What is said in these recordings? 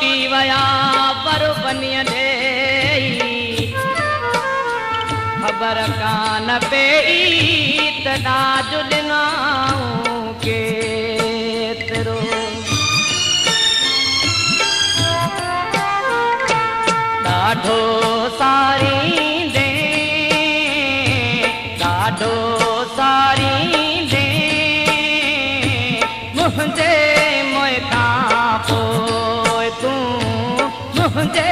मोटी वया वर बनिय दे खबर कान पेई तदा जुड़नाऊं केतिरो ॾाढो सारींदे ॾाढो सारींदे मुंहिंजे मुंहुं खां पोइ तूं मुंहिंजे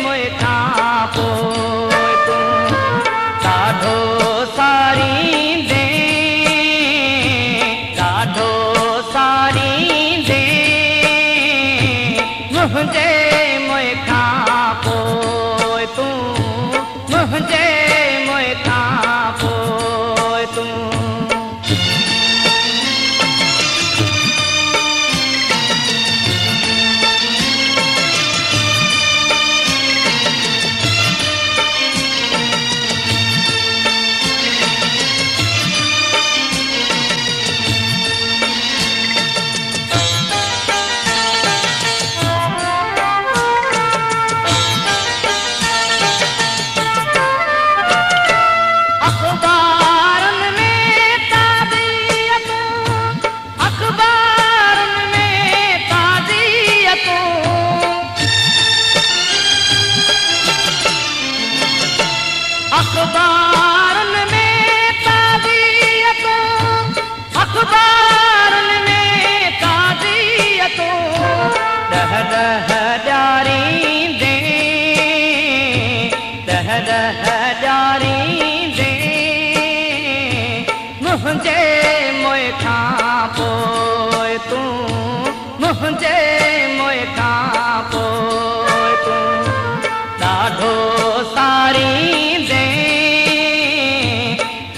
मुंहुं खां पोइ तूं ॾाढो सारींदे ॾाढो सारींदे मुंहिंजे मुंहुं खां पोइ तूं मुंहिंजे मुंहुं खां पोइ तूं अखबारन में ताज़ियतों अखबारन में ताज़ियतों दह दह ॾियारींदे दह दह ॾियारींदे मुंहिंजे मुंहुं खां पोइ तूं मुंहिंजे मुंहुं खां पोइ तूं ॾाढो सारींदे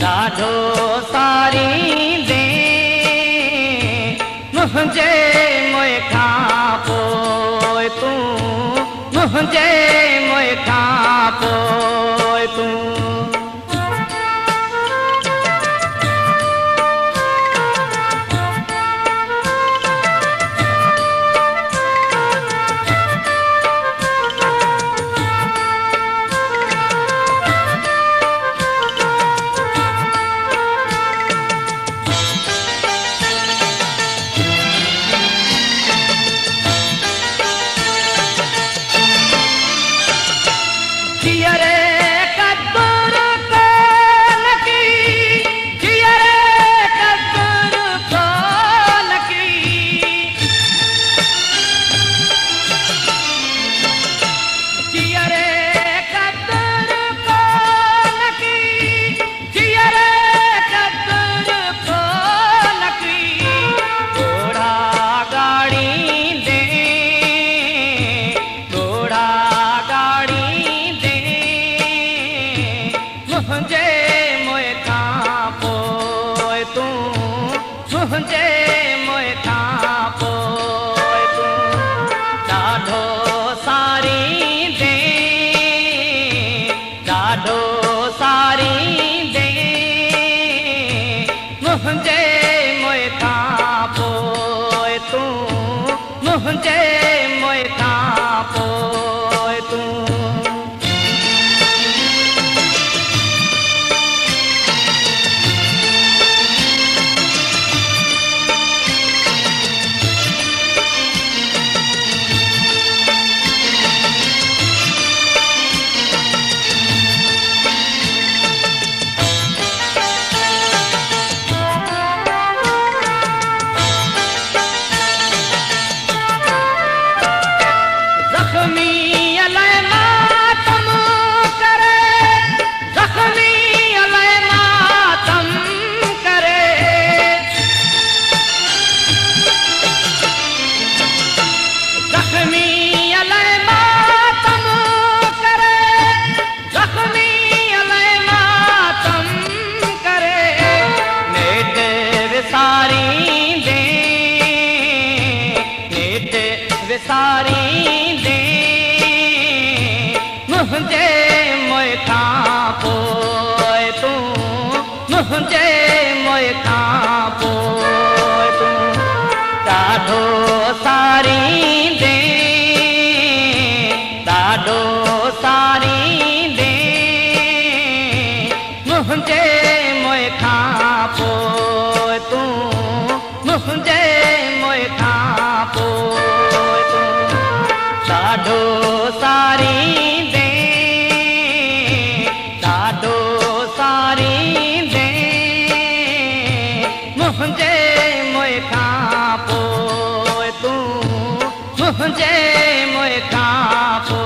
ॾाढो सारींदे मुंहिंजे मुंहुं खां पोइ तूं मुंहिंजे मुंहुं खां पोइ तूं मुंहिंजे मुंहुं खां पोइ तूं ॾाढो सारींदे ॾाढो सारींदे मुंहिंजे मुंहुं खां पोइ तूं मुंहिंजे मुंहुं खां पोइ तूं विसारींदे मुंहिंजे मुंहुं खां पोइ तूं मुंहिंजे मुंहुं खां पोइ तूं ॾाढो सारींदे मुझ खां पोइ